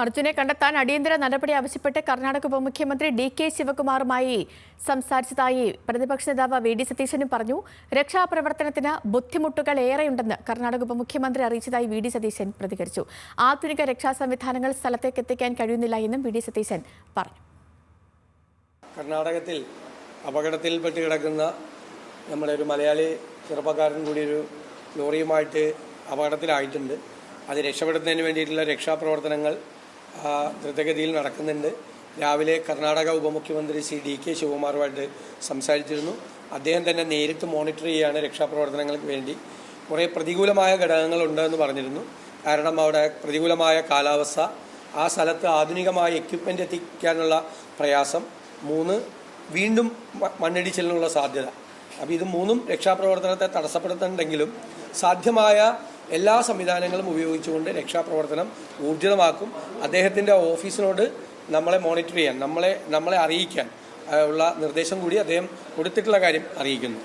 അർജുനെ കണ്ടെത്താൻ അടിയന്തര നടപടി ആവശ്യപ്പെട്ട് കർണാടക ഉപമുഖ്യമന്ത്രി ഡി.കെ. ശിവകുമാറുമായി സംസാരിച്ചതായി പ്രതിപക്ഷ നേതാവ് വി.ഡി. സതീശനും പറഞ്ഞു. രക്ഷാപ്രവർത്തനത്തിന് ബുദ്ധിമുട്ടുകൾ ഏറെയുണ്ടെന്ന് കർണാടക ഉപമുഖ്യമന്ത്രി അറിയിച്ചതായി വി.ഡി. സതീശൻ പ്രതികരിച്ചു. ആധുനിക രക്ഷാ സംവിധാനങ്ങൾ സ്ഥലത്തേക്ക് എത്തിക്കാൻ കഴിയുന്നില്ല എന്നും വി.ഡി. സതീശൻ പറഞ്ഞു. കർണാടകത്തിൽ അപകടത്തിൽപ്പെട്ട് കിടക്കുന്ന നമ്മുടെ ഒരു മലയാളി ചെറുപ്പക്കാരൻ കൂടി ഒരു ലോറിയുമായിട്ട് അപകടത്തിലായിട്ടുണ്ട്. അത് രക്ഷപ്പെടുത്തുന്നതിന് വേണ്ടിയിട്ടുള്ള രക്ഷാപ്രവർത്തനങ്ങൾ ദ്രുതഗതിയിൽ നടക്കുന്നുണ്ട്. രാവിലെ കർണാടക ഉപമുഖ്യമന്ത്രി ശ്രീ ഡി.കെ. ശിവകുമാറുമായിട്ട് സംസാരിച്ചിരുന്നു. അദ്ദേഹം തന്നെ നേരിട്ട് മോണിറ്റർ ചെയ്യുകയാണ് രക്ഷാപ്രവർത്തനങ്ങൾക്ക് വേണ്ടി. കുറേ പ്രതികൂലമായ ഘടകങ്ങളുണ്ടെന്ന് പറഞ്ഞിരുന്നു. കാരണം അവിടെ പ്രതികൂലമായ കാലാവസ്ഥ, ആ സ്ഥലത്ത് ആധുനികമായ എക്യുപ്മെൻ്റ് എത്തിക്കാനുള്ള പ്രയാസം, 3 വീണ്ടും മണ്ണിടിച്ചിലിനുള്ള സാധ്യത. അപ്പോൾ ഇത് 3 രക്ഷാപ്രവർത്തനത്തെ തടസ്സപ്പെടുത്തുന്നുണ്ടെങ്കിലും സാധ്യമായ എല്ലാ സംവിധാനങ്ങളും ഉപയോഗിച്ചുകൊണ്ട് രക്ഷാപ്രവർത്തനം ഊർജിതമാക്കും. അദ്ദേഹത്തിൻ്റെ ഓഫീസിനോട് നമ്മളെ മോണിറ്റർ ചെയ്യാൻ, നമ്മളെ അറിയിക്കാൻ ഉള്ള നിർദ്ദേശം കൂടി അദ്ദേഹം കൊടുത്തിട്ടുള്ള കാര്യം അറിയിക്കുന്നു.